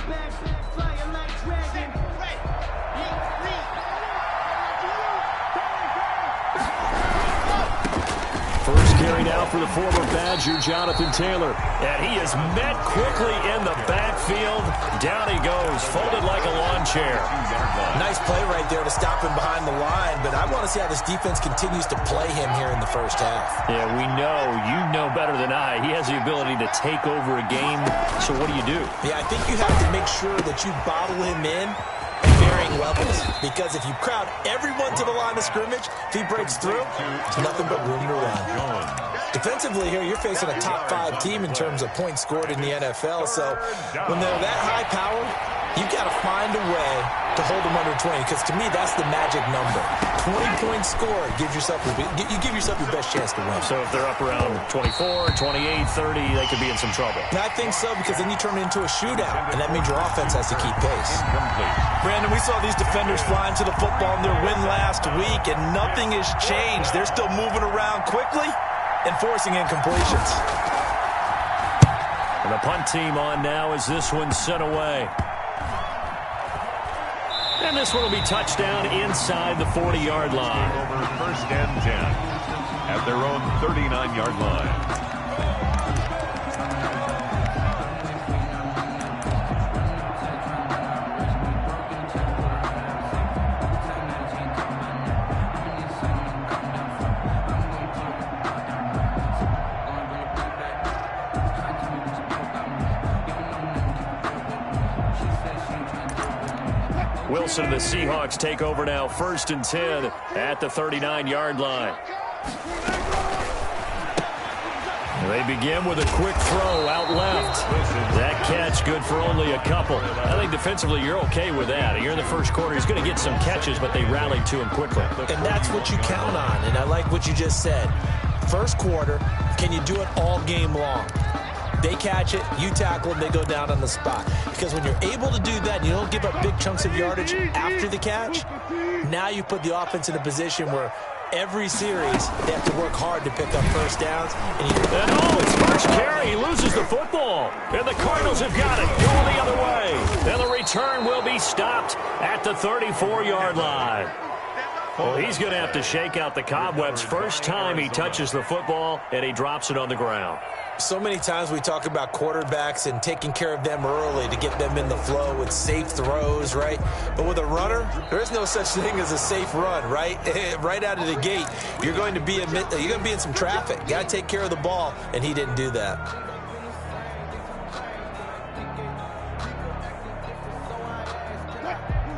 First carry now for the former Badger, Jonathan Taylor. And he is met quickly in the backfield. Down he goes, folded like a lawn chair. Nice play right there to stop him behind the line, but I want to see how this defense continues to play him here in the first half. Yeah, we know. You know better than I. He has the ability to take over a game, so what do you do? Yeah, I think you have to make sure that you bottle him in at varying levels, because if you crowd everyone to the line of scrimmage, if he breaks through, it's nothing but room to run. Defensively here, you're facing a top-5 team in terms of points scored in the NFL, so when they're that high-powered, you've got to find a way to hold them under 20, because to me, that's the magic number. 20 points scored, you give yourself your best chance to win. So if they're up around 24, 28, 30, they could be in some trouble. And I think so, because then you turn it into a shootout, and that means your offense has to keep pace. Brandon, we saw these defenders flying to the football in their win last week, and nothing has changed. They're still moving around quickly and forcing incompletions. And the punt team on now as this one's sent away. And this one will be touchdown inside the 40-yard line. Over first and 10 at their own 39-yard line. Wilson and the Seahawks take over now, first and 10 at the 39-yard line. They begin with a quick throw out left. That catch good for only a couple. I think defensively you're okay with that. You're in the first quarter. He's going to get some catches, but they rallied to him quickly. And that's what you count on, and I like what you just said. First quarter, can you do it all game long? They catch it, you tackle them, they go down on the spot. Because when you're able to do that and you don't give up big chunks of yardage after the catch, now you put the offense in a position where every series they have to work hard to pick up first downs. And it's first carry. He loses the football. And the Cardinals have got it going the other way. And the return will be stopped at the 34-yard line. Well, he's going to have to shake out the cobwebs. First time he touches the football, and he drops it on the ground. So many times we talk about quarterbacks and taking care of them early to get them in the flow with safe throws, right? But with a runner, there is no such thing as a safe run, right? Right out of the gate, you're going to be in some traffic. Got to take care of the ball, and he didn't do that.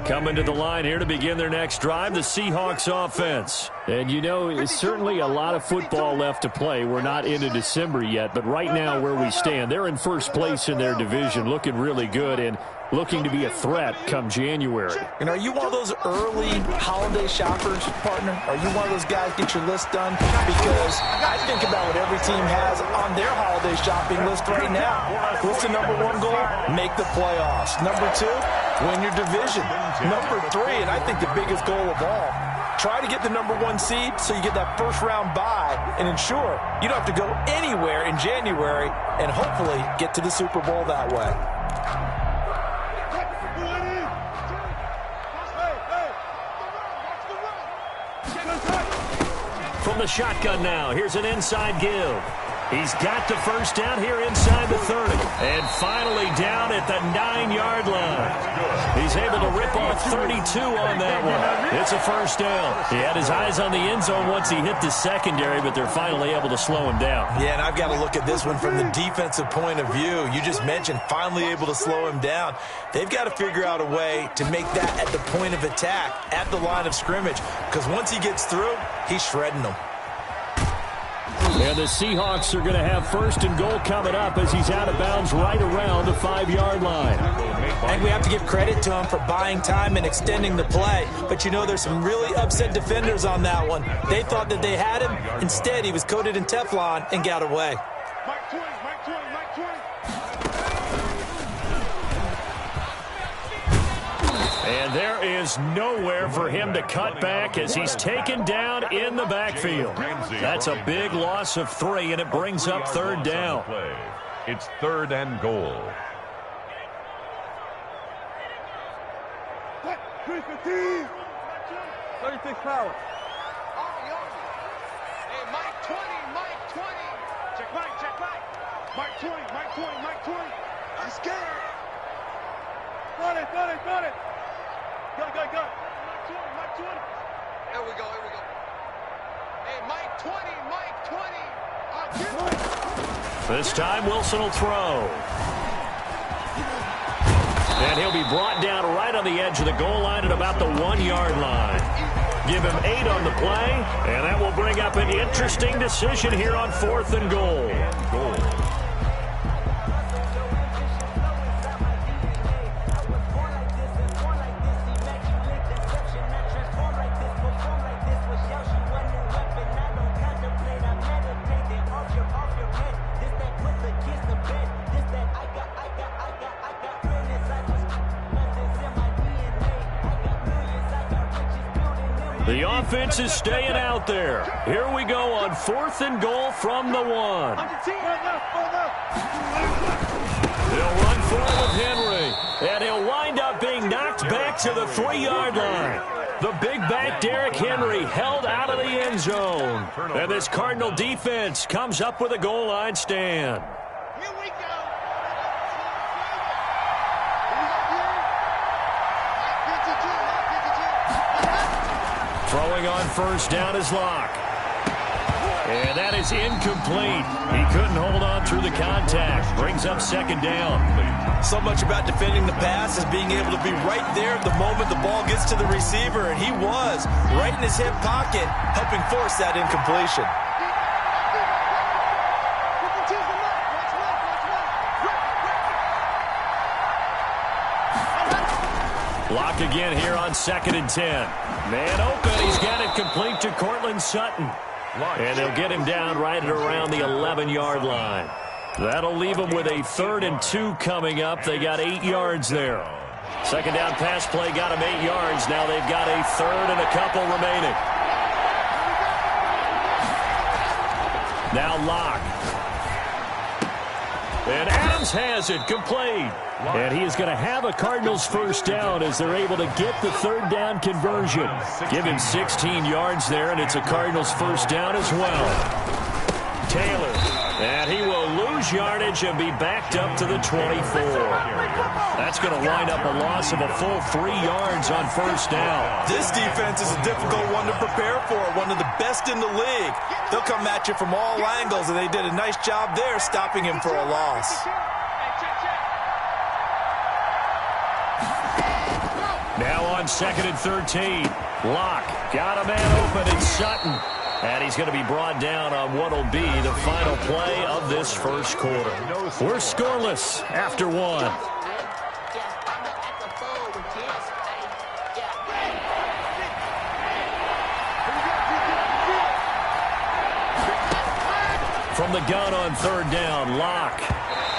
Coming to the line here to begin their next drive, the Seahawks offense. And you know, it's certainly a lot of football left to play. We're not into December yet, but right now where we stand, they're in first place in their division, looking really good and looking to be a threat come January. And are you one of those early holiday shoppers, partner? Are you one of those guys get your list done? Because I think about what every team has on their holiday shopping list right now. What's the number one goal? Make the playoffs. Number two, win your division. Number three, and I think the biggest goal of all, try to get the number one seed so you get that first round bye and ensure you don't have to go anywhere in January and hopefully get to the Super Bowl that way. From the shotgun now, here's an inside give. He's got the first down here inside the 30. And finally down at the 9-yard line. He's able to rip off 32 on that one. It's a first down. He had his eyes on the end zone once he hit the secondary, but they're finally able to slow him down. Yeah, and I've got to look at this one from the defensive point of view. You just mentioned finally able to slow him down. They've got to figure out a way to make that at the point of attack, at the line of scrimmage, because once he gets through, he's shredding them. And the Seahawks are going to have first and goal coming up as he's out of bounds right around the 5-yard line. And we have to give credit to him for buying time and extending the play. But you know, there's some really upset defenders on that one. They thought that they had him. Instead, he was coated in Teflon and got away. And there is nowhere for him to cut back as he's taken down in the backfield. That's a big loss of 3, and it brings up third down. It's third and goal. 315. 36 power. Hey, Mike 20, Mike 20. Check Mike, check Mike. Mike 20, Mike 20, Mike 20. I'm scared. Got it. Go. Mike 20, Mike 20. Here we go. Hey, Mike 20, Mike 20. This time Wilson will throw. And he'll be brought down right on the edge of the goal line at about the 1-yard line. Give him 8 on the play, and that will bring up an interesting decision here on 4th and goal. The offense is staying out there. Here we go on 4th and goal from the 1. He'll run for it with Henry, and he'll wind up being knocked back to the 3-yard line. The big back Derrick Henry held out of the end zone. And this Cardinal defense comes up with a goal line stand. Here we go. Throwing on 1st down is Locke. And that is incomplete. He couldn't hold on through the contact. Brings up 2nd down. So much about defending the pass is being able to be right there the moment the ball gets to the receiver, and he was right in his hip pocket, helping force that incompletion. Block again here on 2nd and 10. Man open. He's got it complete to Cortland Sutton. And they'll get him down right at around the 11-yard line. That'll leave them with a 3rd and 2 coming up. They got 8 yards there. 2nd down pass play got them 8 yards. Now they've got a 3rd and a couple remaining. Now Locke. And Adams has it complete. And he is going to have a Cardinals 1st down as they're able to get the 3rd down conversion. Give him 16 yards there, and it's a Cardinals 1st down as well. Taylor. And he will lose yardage and be backed up to the 24. That's going to wind up a loss of a full 3 yards on 1st down. This defense is a difficult one to prepare for, one of the best in the league. They'll come at you from all angles, and they did a nice job there stopping him for a loss. Now on 2nd and 13. Locke got a man open in Sutton. And he's going to be brought down on what will be the final play of this 1st quarter. We're scoreless after 1. From the gun on 3rd down, Locke.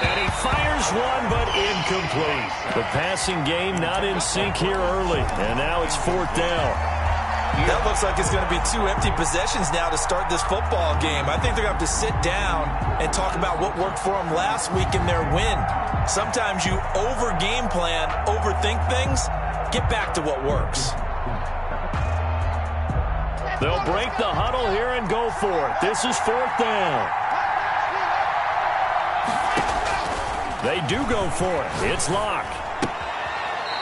And he fires one, but incomplete. The passing game not in sync here early. And now it's 4th down. That looks like it's going to be 2 empty possessions now to start this football game. I think they're going to have to sit down and talk about what worked for them last week in their win. Sometimes you over-game plan, overthink things. Get back to what works. They'll break the huddle here and go for it. This is 4th down. They do go for it. It's Locke.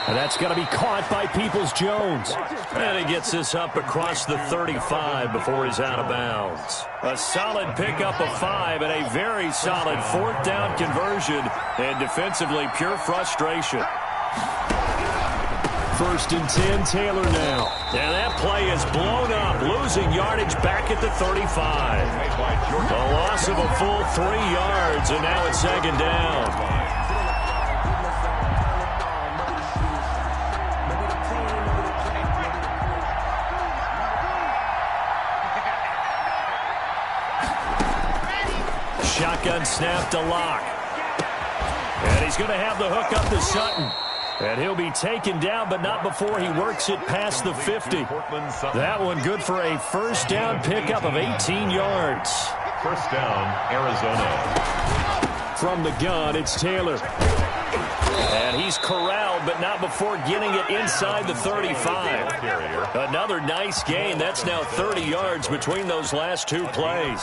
And that's going to be caught by Peoples-Jones. And he gets this up across the 35 before he's out of bounds. A solid pickup of 5 and a very solid 4th down conversion. And defensively, pure frustration. 1st and 10, Taylor now. And that play is blown up, losing yardage back at the 35. A loss of a full 3 yards, and now it's 2nd down. Shotgun snap to Locke. And he's going to have the hook up to Sutton. And he'll be taken down, but not before he works it past the 50. That one good for a 1st down pickup of 18 yards. 1st down, Arizona. From the gun, it's Taylor. And he's corralled, but not before getting it inside the 35. Another nice gain. That's now 30 yards between those last two plays.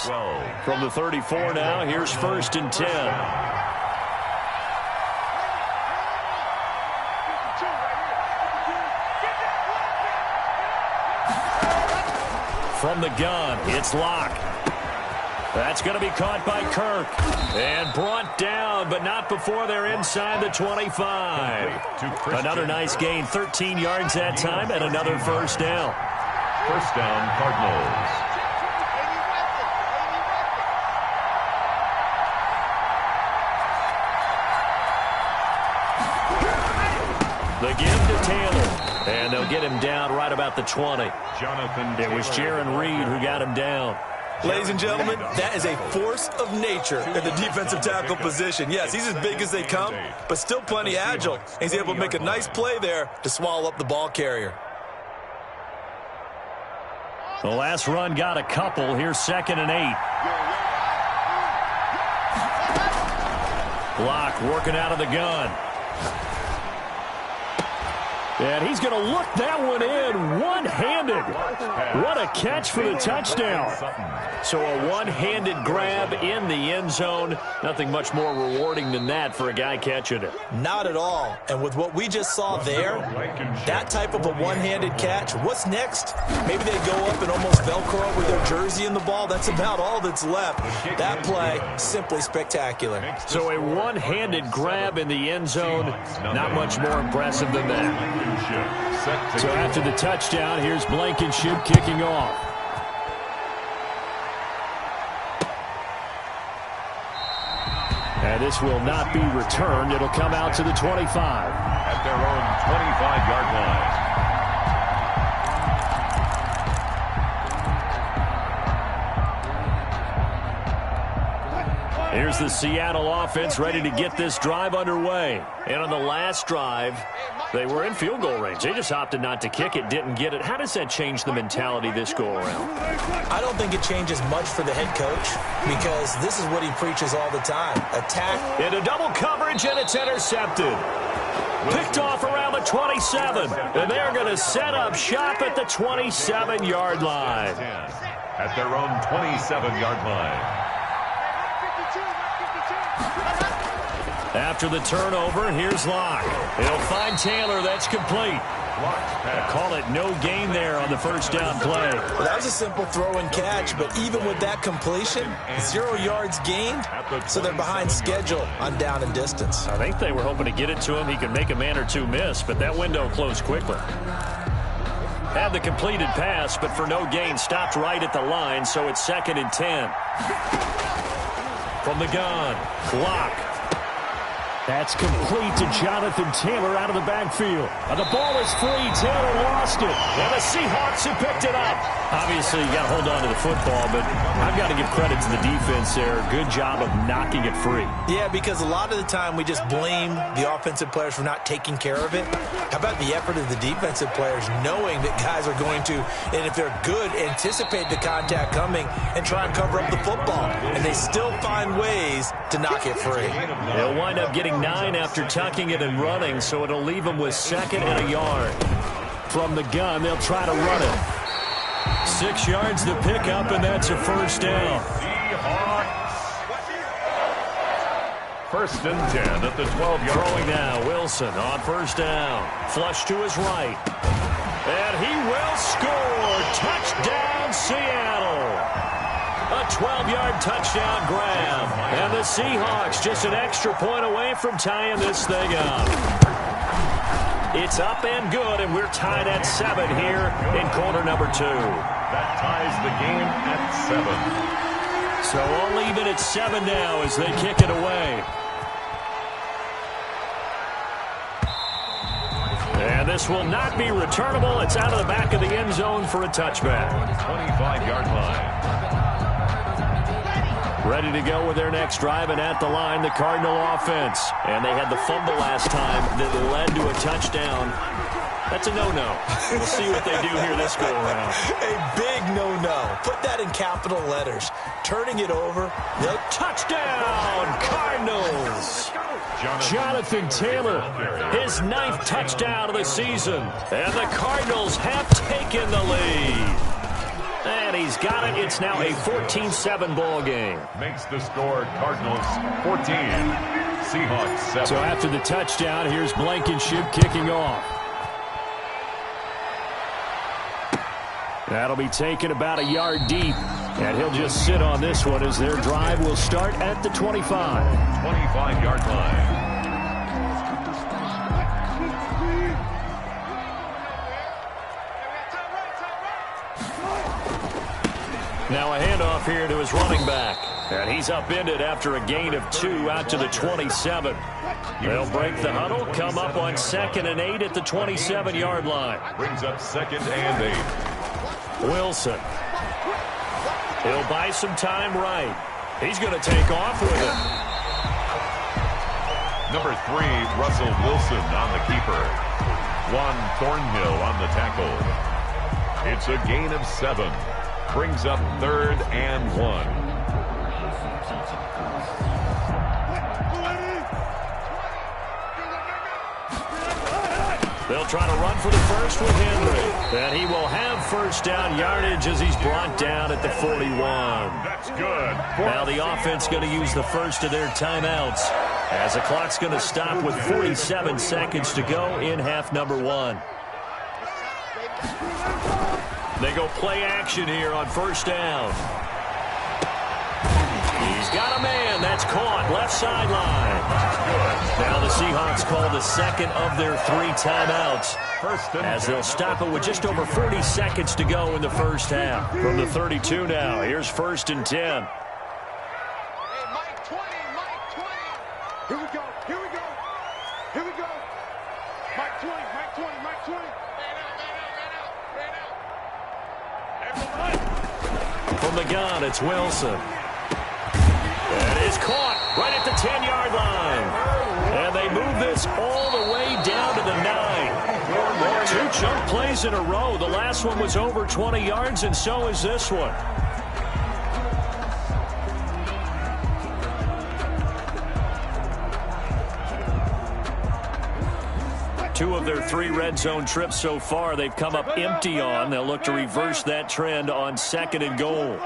From the 34 now, here's 1st and 10. From the gun, it's Locke. That's going to be caught by Kirk. And brought down, but not before they're inside the 25. Another nice gain, 13 yards that time, and another first down. First down, Cardinals. The give to Taylor. And they'll get him down right about the 20. Jonathan It was Jaron Reed who got him down. Ladies and gentlemen, that is a force of nature in the defensive tackle position. Yes, he's as big as they come, but still plenty agile. He's able to make a nice play there to swallow up the ball carrier. The last run got a couple. Here's 2nd and 8. Locke working out of the gun. And he's going to look that one in one-handed. What a catch for the touchdown. So a one-handed grab in the end zone. Nothing much more rewarding than that for a guy catching it. Not at all. And with what we just saw there, that type of a one-handed catch, what's next? Maybe they go up and almost Velcro with their jersey in the ball. That's about all that's left. That play, simply spectacular. So a one-handed grab in the end zone, not much more impressive than that. So after the touchdown, here's Blankenship kicking off. And this will not be returned. It'll come out to the 25. At their own 25-yard line. Here's the Seattle offense ready to get this drive underway. And on the last drive, they were in field goal range. They just opted not to kick it, didn't get it. How does that change the mentality this go-around? I don't think it changes much for the head coach because this is what he preaches all the time. Attack. Into double coverage, and it's intercepted. Picked off around the 27. And they're going to set up shop at the 27-yard line. At their own 27-yard line. After the turnover, here's Locke. He'll find Taylor. That's complete. Call it no gain there on the first down play. Well, that was a simple throw and catch, but even with that completion, 0 yards gained, so they're behind schedule on down and distance. I think they were hoping to get it to him. He could make a man or two miss, but that window closed quickly. Had the completed pass, but for no gain, stopped right at the line, so it's 2nd and 10. From the gun, Locke. That's complete to Jonathan Taylor out of the backfield. And the ball is free. Taylor lost it. And the Seahawks have picked it up. Obviously, you got to hold on to the football, but I've got to give credit to the defense there. Good job of knocking it free. Yeah, because a lot of the time we just blame the offensive players for not taking care of it. How about the effort of the defensive players knowing that guys are going to, and if they're good, anticipate the contact coming and try and cover up the football. And they still find ways to knock it free. They'll wind up getting 9 after tucking it and running, so it'll leave them with 2nd and a yard. From the gun, they'll try to run it. 6 yards to pick up, and that's a first down. First and 10 at the 12-yard line. Throwing now, Wilson on first down. Flush to his right. And he will score. Touchdown, Seattle. A 12-yard touchdown grab. And the Seahawks just an extra point away from tying this thing up. It's up and good, and we're tied at 7 here in quarter number 2. That ties the game at 7. So all even at 7 now as they kick it away. And this will not be returnable. It's out of the back of the end zone for a touchback. 25-yard line. Ready to go with their next drive, and at the line, the Cardinal offense. And they had the fumble last time that led to a touchdown. That's a no-no. We'll see what they do here this go-around. A big no-no. Put that in capital letters. Turning it over. The touchdown, Cardinals. Jonathan Taylor, his 9th touchdown of the season. And the Cardinals have taken the lead. And he's got it. It's now a 14-7 ball game. Makes the score Cardinals 14, Seahawks 7. So after the touchdown, here's Blankenship kicking off. That'll be taken about a yard deep. And he'll just sit on this one as their drive will start at the 25. 25-yard line. Now a handoff here to his running back. And he's upended after a gain of 2 out to the 27. They'll break the huddle, come up on 2nd and 8 at the 27-yard line. Brings up 2nd and 8. Wilson. He'll buy some time right. He's going to take off with it. Number 3, Russell Wilson on the keeper. Juan Thornhill on the tackle. It's a gain of 7. Brings up 3rd and 1. They'll try to run for the first with Henry. And he will have first down yardage as he's brought down at the 41. That's good. Now the offense going to use the first of their timeouts as the clock's going to stop with 47 seconds to go in half number 1. They go play action here on first down. He's got a man. That's caught. Left sideline. Now the Seahawks call the second of their 3 timeouts as they'll stop it with just over 40 seconds to go in the first half. From the 32 now, here's 1st and 10. Hey, Mike 20, Mike 20. Here we go, here we go, here we go. Mike 20, Mike 20, Mike 20. Man out. From the gun, it's Wilson. And it's caught right at the 10-yard line. And they move this all the way down to the 9. 2 chunk plays in a row. The last one was over 20 yards, and so is this one. Two of their 3 red zone trips so far, they've come up empty on. They'll look to reverse that trend on 2nd and goal.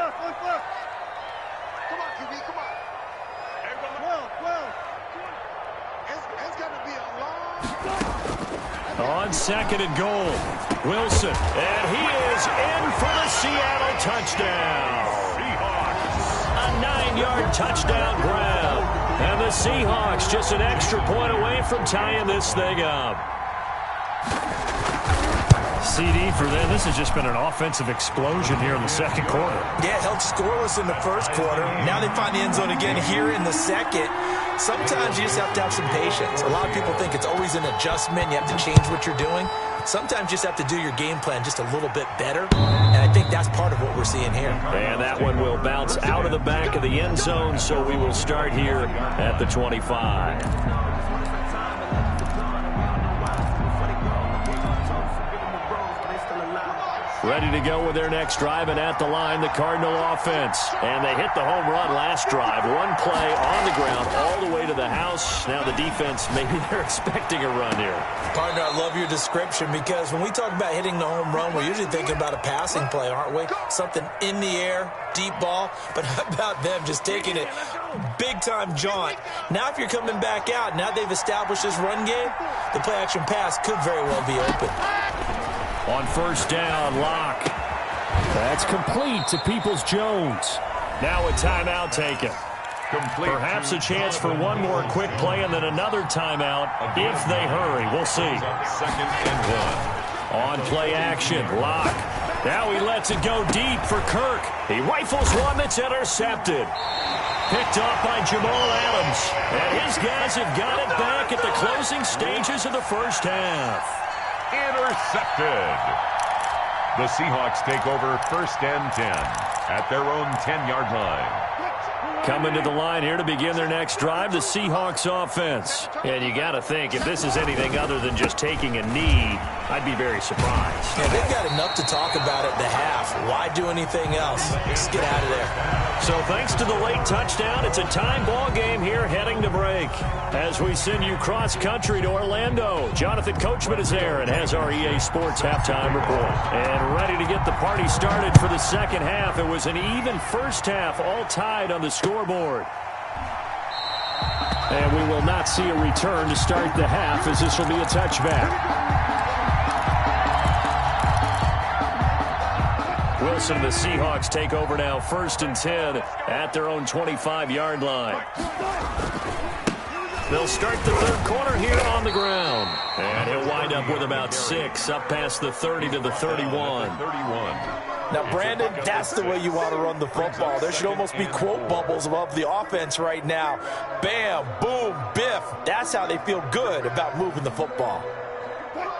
On 2nd and goal, Wilson, and he is in for the Seattle touchdown. A 9-yard touchdown grab. And the Seahawks just an extra point away from tying this thing up. CD for them. This has just been an offensive explosion here in the second quarter. Yeah, held scoreless in the first quarter. Now they find the end zone again here in the second. Sometimes you just have to have some patience. A lot of people think it's always an adjustment. You have to change what you're doing. Sometimes you just have to do your game plan just a little bit better. And I think that's part of what we're seeing here. And that one will bounce out of the back of the end zone, so we will start here at the 25. Ready to go with their next drive, and at the line, the Cardinal offense. And they hit the home run last drive. One play on the ground all the way to the house. Now the defense, maybe they're expecting a run here. Partner, I love your description because when we talk about hitting the home run, we're usually thinking about a passing play, aren't we? Something in the air, deep ball. But how about them just taking it big-time jaunt? Now if you're coming back out, now they've established this run game, the play-action pass could very well be open. On first down, Locke. That's complete to Peoples-Jones. Now a timeout taken. Complete. Perhaps a chance for one more quick play and then another timeout if they hurry. We'll see. 2nd and 1. On play action, Locke. Now he lets it go deep for Kirk. He rifles one that's intercepted. Picked off by Jamal Adams. And his guys have got it back at the closing stages of the first half. Intercepted. The Seahawks take over 1st and 10 at their own 10-yard line. Coming to the line here to begin their next drive, the Seahawks offense. And you got to think, if this is anything other than just taking a knee, I'd be very surprised. Yeah, they've got enough to talk about at the half. Why do anything else? Just get out of there. So thanks to the late touchdown, it's a time ball game here heading to break. As we send you cross-country to Orlando, Jonathan Coachman is there and has our EA Sports halftime report. And ready to get the party started for the second half. It was an even first half, all tied on the scoreboard. And we will not see a return to start the half, as this will be a touchback. Wilson and the Seahawks take over now, 1st and 10 at their own 25-yard line. They'll start the third quarter here on the ground. And he'll wind up with about 6, up past the 30 to the 31. Now, Brandon, that's the way you want to run the football. There should almost be quote bubbles above the offense right now. Bam, boom, biff. That's how they feel good about moving the football.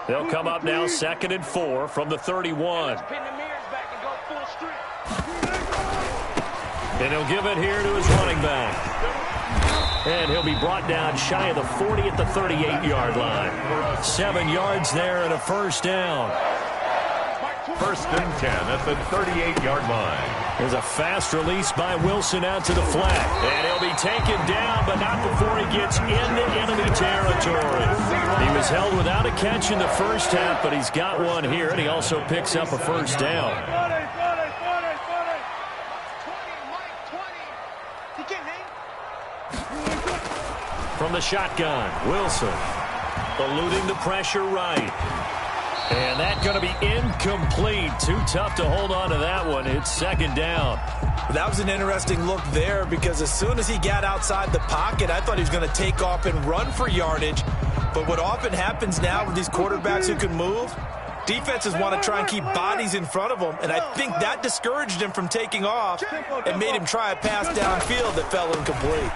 They'll come up now 2nd and 4 from the 31. And he'll give it here to his running back. And he'll be brought down shy of the 40 at the 38-yard line. 7 yards there and a first down. 1st and 10 at the 38-yard line. There's a fast release by Wilson out to the flat. And he'll be taken down, but not before he gets into enemy territory. He was held without a catch in the first half, but he's got one here, and he also picks up a first down. From the shotgun, Wilson eluding the pressure right. And that's going to be incomplete. Too tough to hold on to that one. It's 2nd down. That was an interesting look there, because as soon as he got outside the pocket, I thought he was going to take off and run for yardage. But what often happens now with these quarterbacks who can move, defenses want to try and keep bodies in front of them, and I think that discouraged him from taking off and made him try a pass downfield that fell incomplete.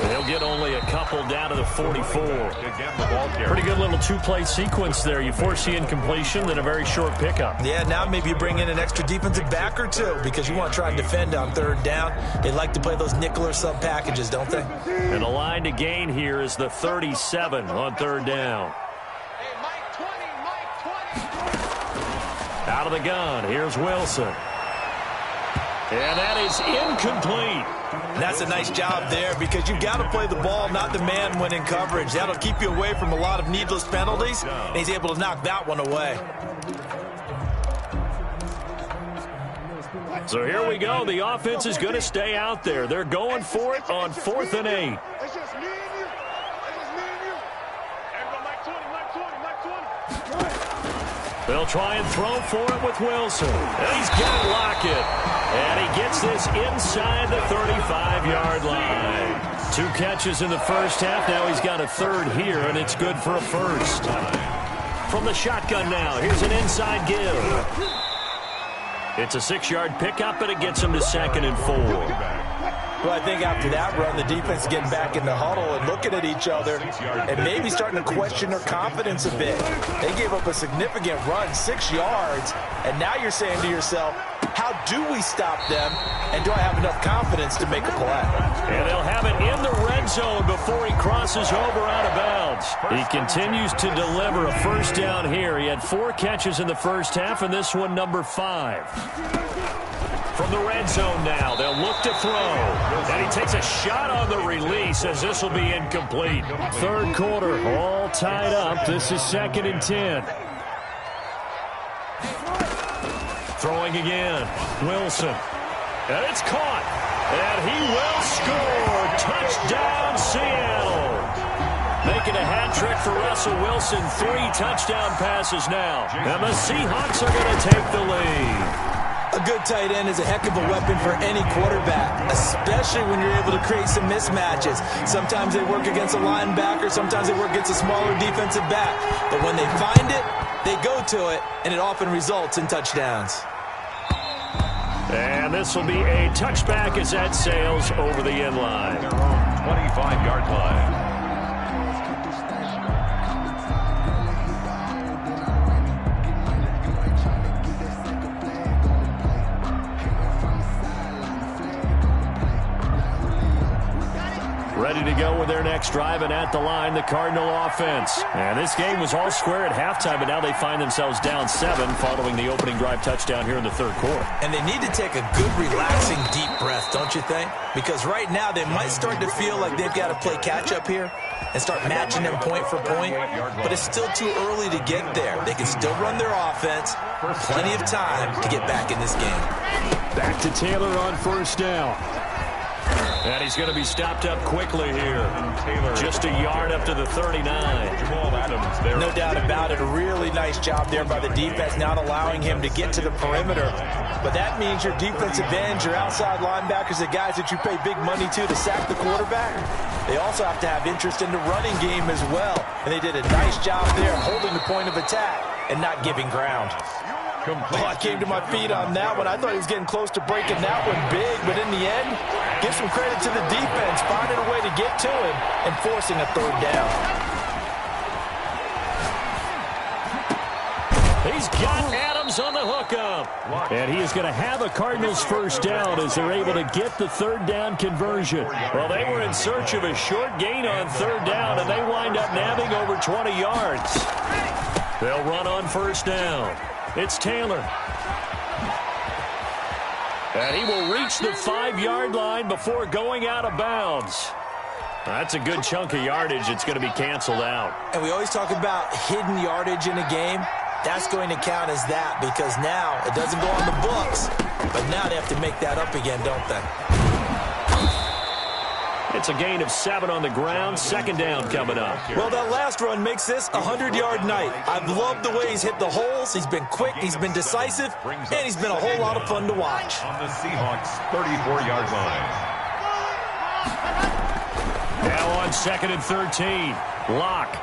They'll get only a couple down to the 44. Pretty good little 2-play sequence there. You force the incompletion, then a very short pickup. Yeah, now maybe you bring in an extra defensive back or two, because you want to try and defend on 3rd down. They like to play those nickel or sub packages, don't they? And the line to gain here is the 37 on 3rd down. Out of the gun, here's Wilson. And that is incomplete. And that's a nice job there, because you've got to play the ball, not the man when in coverage. That'll keep you away from a lot of needless penalties, and he's able to knock that one away. So here we go. The offense is going to stay out there. They're going for it on 4th and 8. It's just me and you. It's just me and you. Everybody, Mike 20, Mike 20, Mike 20. They'll try and throw for it with Wilson. And he's got Lockett. And he gets this inside the 35-yard line. 2 catches in the first half. Now he's got a 3rd here, and it's good for a first. From the shotgun now, here's an inside give. It's a 6-yard pickup, and it gets him to 2nd and 4. Well, I think after that run, the defense is getting back in the huddle and looking at each other and maybe starting to question their confidence a bit. They gave up a significant run, 6 yards, and now you're saying to yourself, how do we stop them, and do I have enough confidence to make a play? And they'll have it in the red zone before he crosses over out of bounds. He continues to deliver a first down here. He had 4 catches in the first half, and this one number 5. From the red zone now, they'll look to throw. And he takes a shot on the release, as this will be incomplete. 3rd quarter, all tied up. This is 2nd and 10. Throwing again, Wilson. And it's caught. And he will score. Touchdown, Seattle. Making a hat trick for Russell Wilson. 3 touchdown passes now. And the Seahawks are going to take the lead. A good tight end is a heck of a weapon for any quarterback, especially when you're able to create some mismatches. Sometimes they work against a linebacker, sometimes they work against a smaller defensive back. But when they find it, they go to it, and it often results in touchdowns. And this will be a touchback as that sails over the end line. 25-yard line. Ready to go with their next drive, and at the line, the Cardinal offense. And this game was all square at halftime, but now they find themselves down 7 following the opening drive touchdown here in the third quarter. And they need to take a good, relaxing, deep breath, don't you think? Because right now they might start to feel like they've got to play catch-up here and start matching them point for point, but it's still too early to get there. They can still run their offense. Plenty of time to get back in this game. Back to Taylor on first down. And he's going to be stopped up quickly here. Just a yard up to the 39. No doubt about it. A really nice job there by the defense, not allowing him to get to the perimeter. But that means your defensive ends, your outside linebackers, the guys that you pay big money to sack the quarterback, they also have to have interest in the running game as well. And they did a nice job there holding the point of attack and not giving ground. Oh, I came to my feet on that one. I thought he was getting close to breaking that one big, but in the end, give some credit to the defense, finding a way to get to him and forcing a third down. He's got Adams on the hookup. And he is going to have a Cardinals first down as they're able to get the third down conversion. Well, they were in search of a short gain on third down, and they wind up nabbing over 20 yards. They'll run on first down. It's Taylor. And he will reach the 5-yard line before going out of bounds. That's a good chunk of yardage. It's going to be canceled out. And we always talk about hidden yardage in a game. That's going to count as that because now it doesn't go on the books. But now they have to make that up again, don't they? It's a gain of 7 on the ground. Second down coming up. Well, that last run makes this a 100-yard night. I've loved the way he's hit the holes. He's been quick. He's been decisive. And he's been a whole lot of fun to watch. On the Seahawks' 34-yard line. Now on 2nd and 13. Locke.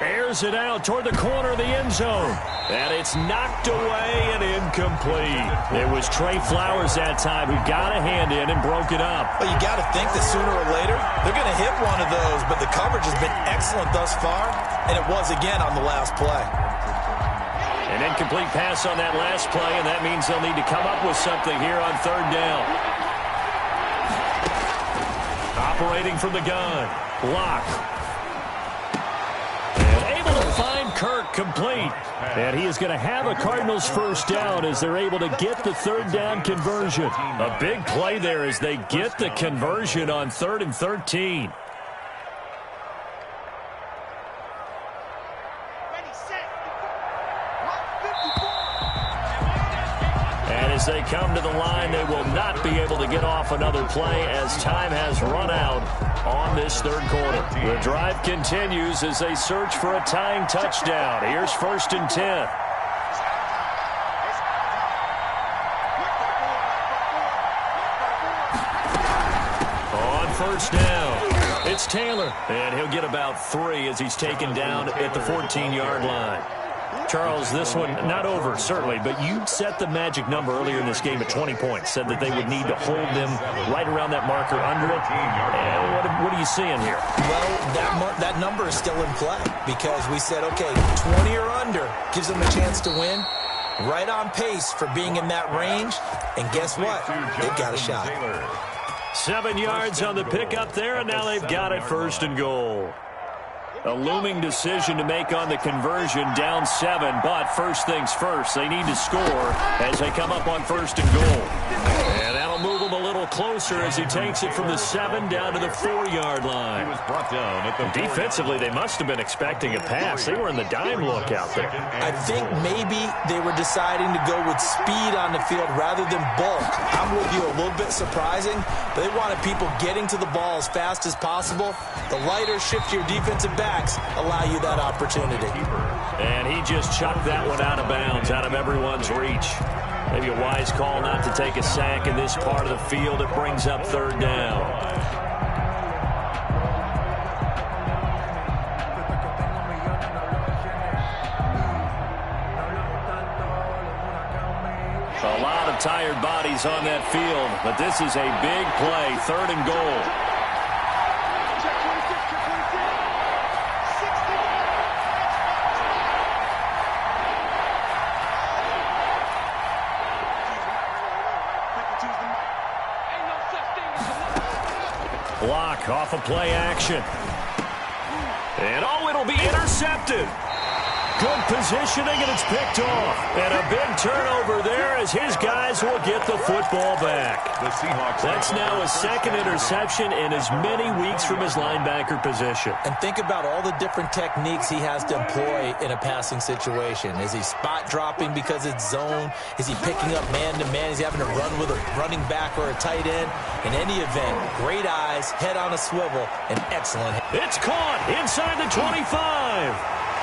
Airs it out toward the corner of the end zone. And it's knocked away and incomplete. It was Trey Flowers that time who got a hand in and broke it up. Well, you got to think that sooner or later they're going to hit one of those, but the coverage has been excellent thus far, and it was again on the last play. An incomplete pass on that last play, and that means they'll need to come up with something here on third down. Operating from the gun. Locke. Find Kirk complete. And he is going to have a Cardinals first down as they're able to get the third down conversion. A big play there as they get the conversion on 3rd and 13. And as they come to the line, they will not be able to get off another play as time has run out on this third quarter. The drive continues as they search for a tying touchdown. Here's 1st and 10. On first down, it's Taylor. And he'll get about 3 as he's taken down at the 14-yard line. Charles, this one not over, certainly, but you set the magic number earlier in this game at 20 points, said that they would need to hold them right around that marker under it. And what are you seeing here? Well, that number is still in play because we said, okay, 20 or under gives them a chance to win. Right on pace for being in that range. And guess what? They've got a shot. 7 yards on the pickup there, and now they've got it 1st and goal. A looming decision to make on the conversion, down 7, but first things first, they need to score as they come up on 1st and goal. And that'll move him a little closer as he takes it from the 7 down to the 4-yard line. He was brought down at the Defensively, they must have been expecting a pass. They were in the dime look out there. I think maybe they were deciding to go with speed on the field rather than bulk. I'm with you, a little bit surprising, but they wanted people getting to the ball as fast as possible. The lighter, shiftier defensive backs allow you that opportunity. And he just chucked that one out of bounds, out of everyone's reach. Maybe a wise call not to take a sack in this part of the field. It brings up 3rd down. A lot of tired bodies on that field, but this is a big play, 3rd and goal. Block off of play action. And it'll be intercepted. Good positioning, and it's picked off. And a big turnover there as his guys will get the football back. The Seahawks. That's now his second interception in as many weeks from his linebacker position. And think about all the different techniques he has to employ in a passing situation. Is he spot dropping because it's zone? Is he picking up man-to-man? Is he having to run with a running back or a tight end? In any event, great eyes, head on a swivel, and excellent. It's caught inside the 25.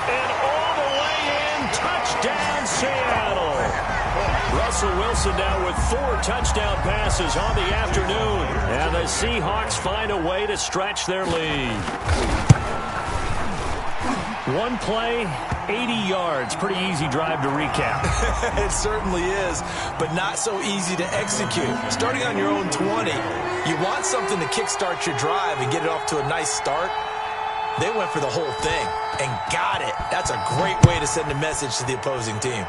And all the way in, touchdown Seattle. Russell Wilson now with 4 touchdown passes on the afternoon. And the Seahawks find a way to stretch their lead. One play, 80 yards. Pretty easy drive to recap. It certainly is, but not so easy to execute. Starting on your own 20, you want something to kickstart your drive and get it off to a nice start. They went for the whole thing and got it. That's a great way to send a message to the opposing team.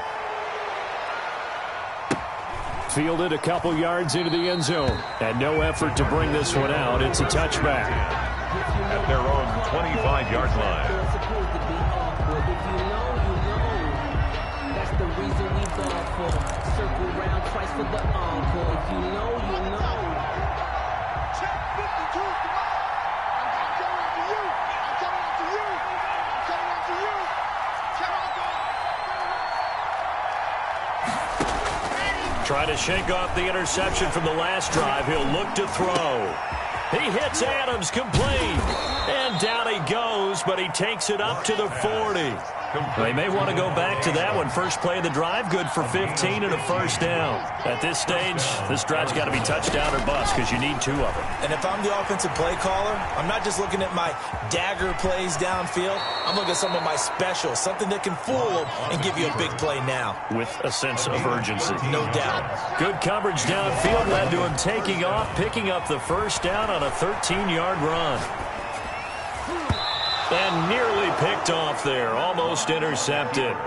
Fielded a couple yards into the end zone. And no effort to bring this one out. It's a touchback. At their own 25-yard line. That's the reason we ball for. Circle round twice for the encore. If you know, you know. Check 52, come on. I'm coming after you. I'm coming after you. I'm coming after you. Come on, go. Trying to shake off the interception from the last drive. He'll look to throw. He hits Adams complete. And down he goes, but he takes it up to the 40. They may want to go back to that one. First play of the drive, good for 15 and a first down. At this stage, this drive's got to be touchdown or bust because you need 2 of them. And if I'm the offensive play caller, I'm not just looking at my dagger plays downfield. I'm looking at some of my specials, something that can fool them and give you a big play now. With a sense of urgency. No doubt. Good coverage downfield led to him taking off, picking up the first down on a 13-yard run. And nearly picked off there. Almost intercepted.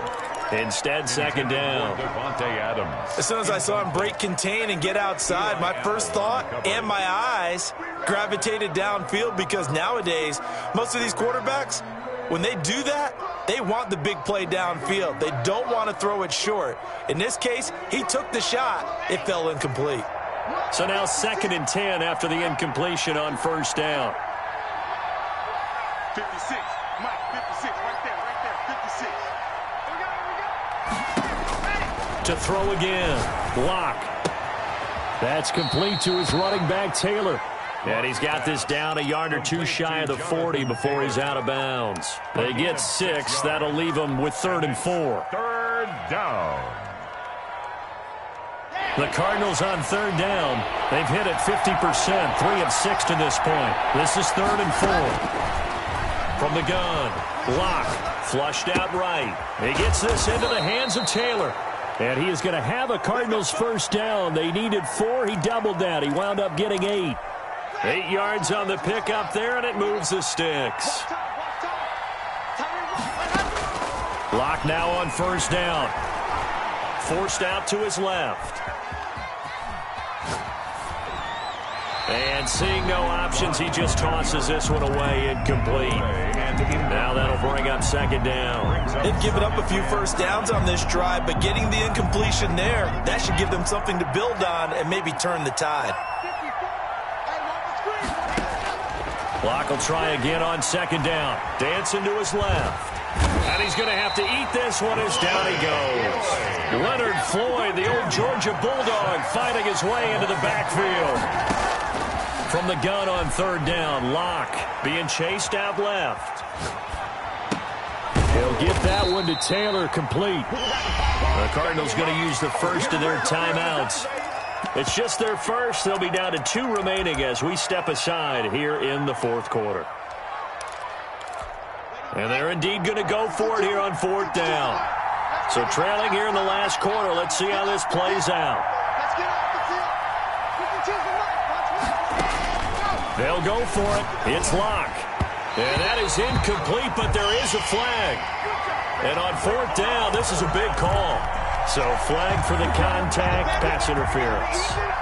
Instead, second down. Devontae Adams. As soon as I saw him break contain and get outside, my first thought and my eyes gravitated downfield because nowadays, most of these quarterbacks, when they do that, they want the big play downfield. They don't want to throw it short. In this case, he took the shot. It fell incomplete. So now 2nd and 10 after the incompletion on first down. 56, Mike, 56, right there, 56. Here we go. To throw again. Block. That's complete to his running back, Taylor. And he's got this down a yard or 2 shy of the 40 before he's out of bounds. They get 6. That'll leave them with 3rd and 4. 3rd down. The Cardinals on 3rd down. They've hit it 50%, 3 of 6 to this point. This is 3rd and 4. From the gun, Locke flushed out right. He gets this into the hands of Taylor. And he is going to have a Cardinals first down. They needed 4. He doubled that. He wound up getting 8. 8 yards on the pickup there, and it moves the sticks. Locke now on first down. Forced out to his left. And seeing no options, he just tosses this one away, incomplete. Now that'll bring up 2nd down. They've given up a few first downs on this drive, but getting the incompletion there, that should give them something to build on and maybe turn the tide. Locke will try again on 2nd down. Dancing to his left. And he's going to have to eat this one as down he goes. Leonard Floyd, the old Georgia Bulldog, fighting his way into the backfield. From the gun on 3rd down, Locke being chased out left. He'll get that one to Taylor, complete. The Cardinals going to use the first of their timeouts. It's just their first. They'll be down to 2 remaining as we step aside here in the 4th quarter. And they're indeed going to go for it here on 4th down. So trailing here in the last quarter. Let's see how this plays out. Let's get off the field. They'll go for it. It's Locke. And that is incomplete, but there is a flag. And on 4th down, this is a big call. So flag for the contact, pass interference.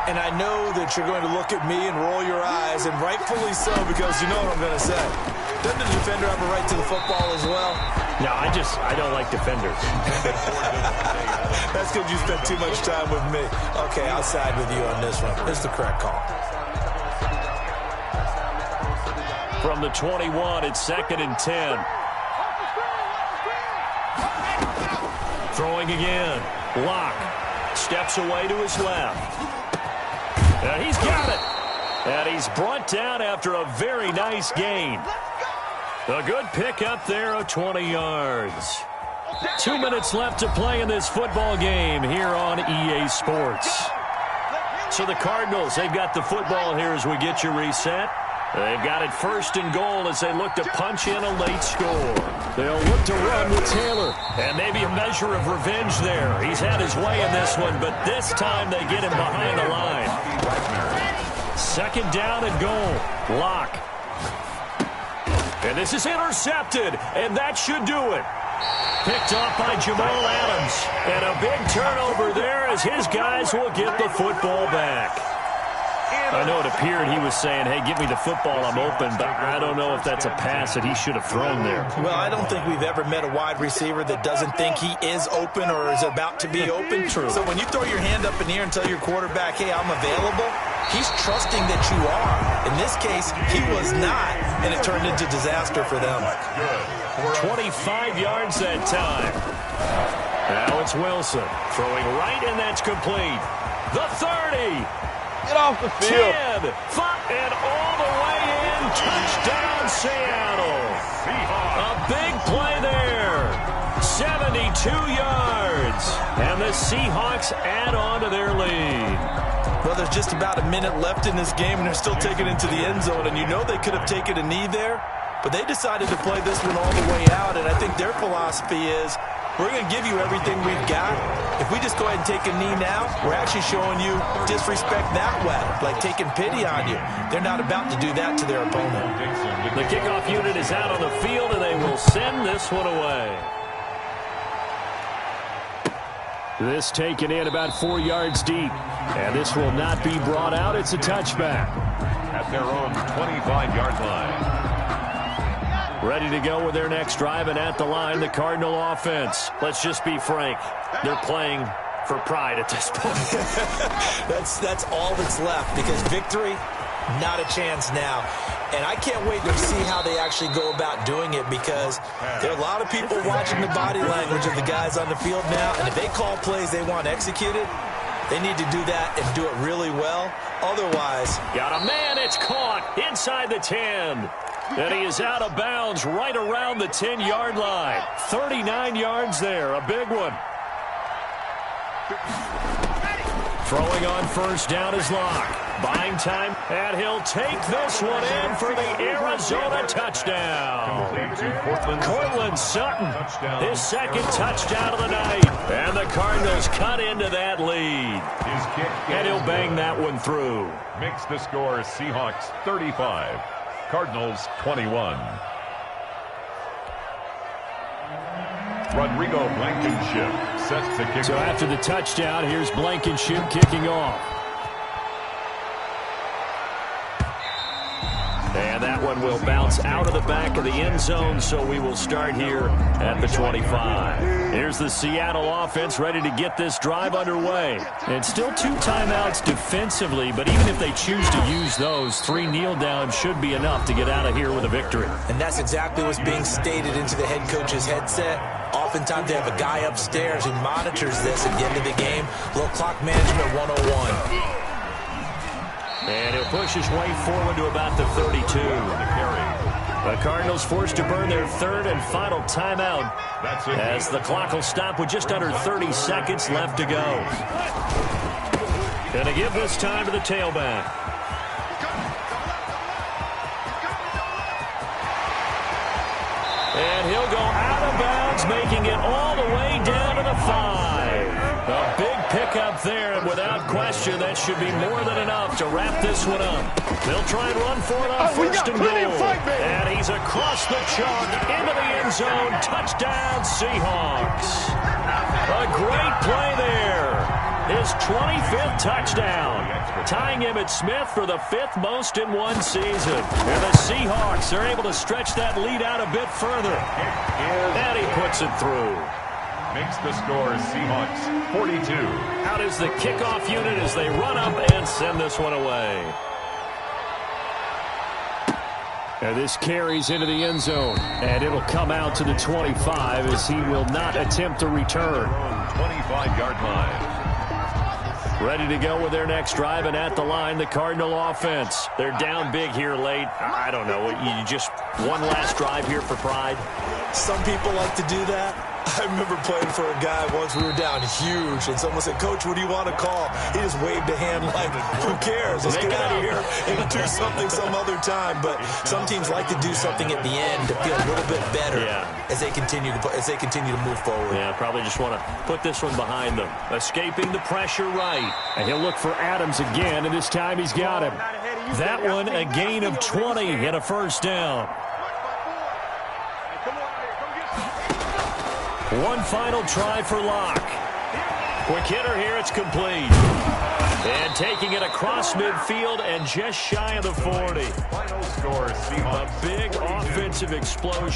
And I know that you're going to look at me and roll your eyes, and rightfully so, because you know what I'm going to say. Doesn't the defender have a right to the football as well? No, I don't like defenders. That's because you spent too much time with me. Okay, I'll side with you on this one. It's the correct call. From the 21, it's 2nd and 10. Throwing again. Locke steps away to his left. And he's got it. And he's brought down after a very nice gain. A good pickup there of 20 yards. 2 minutes left to play in this football game here on EA Sports. So the Cardinals, they've got the football here as we get you reset. They've got it 1st and goal as they look to punch in a late score. They'll look to run with Taylor. And maybe a measure of revenge there. He's had his way in this one, but this time they get him behind the line. 2nd down and goal. Locke. And this is intercepted, and that should do it. Picked off by Jamal Adams. And a big turnover there as his guys will get the football back. I know it appeared he was saying, hey, give me the football, I'm open, but I don't know if that's a pass that he should have thrown there. Well, I don't think we've ever met a wide receiver that doesn't think he is open or is about to be open. True. So when you throw your hand up in the air and tell your quarterback, hey, I'm available, he's trusting that you are. In this case, he was not, and it turned into disaster for them. 25 yards that time. Now it's Wilson throwing right, and that's complete. The 30. Get off the field. 10, 5, and all the way in. Touchdown, Seattle. A big play there. 72 yards. And the Seahawks add on to their lead. Well, there's just about a minute left in this game, and they're still taking it into the end zone. And you know they could have taken a knee there, but they decided to play this one all the way out. And I think their philosophy is, we're going to give you everything we've got. If we just go ahead and take a knee now, we're actually showing you disrespect that way, like taking pity on you. They're not about to do that to their opponent. The kickoff unit is out on the field, and they will send this one away. This taken in about 4 yards deep, and this will not be brought out. It's a touchback. At their own 25-yard line. Ready to go with their next drive, and at the line, the Cardinal offense. Let's just be frank. They're playing for pride at this point. That's all that's left, because victory, not a chance now. And I can't wait to see how they actually go about doing it, because there are a lot of people watching the body language of the guys on the field now, and if they call plays they want executed, they need to do that and do it really well. Otherwise, got a man, it's caught inside the 10. And he is out of bounds right around the 10-yard line. 39 yards there, a big one. Throwing on 1st down is Locke. Buying time, and he'll take this one in for the Arizona touchdown. Cortland Sutton, his 2nd touchdown of the night. And the Cardinals cut into that lead. And he'll bang that one through. Makes the score Seahawks 35. Cardinals 21. Rodrigo Blankenship set to kick So off. after the touchdown, here's Blankenship kicking off. And that one will bounce out of the back of the end zone, so we will start here at the 25. Here's the Seattle offense ready to get this drive underway. And still 2 timeouts defensively, but even if they choose to use those, 3 kneel downs should be enough to get out of here with a victory. and that's exactly what's being stated into the head coach's headset. Oftentimes they have a guy upstairs who monitors this at the end of the game. Little clock management 101. And he'll push his way forward to about the 32. The Cardinals forced to burn their 3rd and final timeout as the clock will stop with just under 30 seconds left to go. Going to give this time to the tailback. And he'll go out of bounds, making it all the way down to the 5. A big pickup there, and without question, that should be more than enough to wrap this one up. They'll try and run for it on 1st and goal. And he's across the chalk into the end zone. Touchdown, Seahawks. A great play there. His 25th touchdown, tying Emmitt Smith for the 5th most in one season. And the Seahawks are able to stretch that lead out a bit further. And he puts it through. Makes the score Seahawks 42. Out is the kickoff unit as they run up and send this one away. And this carries into the end zone. And it'll come out to the 25 as he will not attempt a return. 25-yard line. Ready to go with their next drive, and at the line, the Cardinal offense. They're down big here late. I don't know. You just one last drive here for pride? Some people like to do that. I remember playing for a guy once. We were down huge, and someone said, "Coach, what do you want to call?" He just waved a hand like, "Who cares? Let's get out of here and do something some other time." But some teams like to do something at the end to feel a little bit better as they continue to move forward. Yeah, probably just want to put this one behind them. Escaping the pressure right. And he'll look for Adams again, and this time he's got him. That one, a gain of 20 and a first down. One final try for Locke. Quick hitter here, it's complete. And taking it across midfield and just shy of the 40. Final score, Seahawks. A big offensive explosion.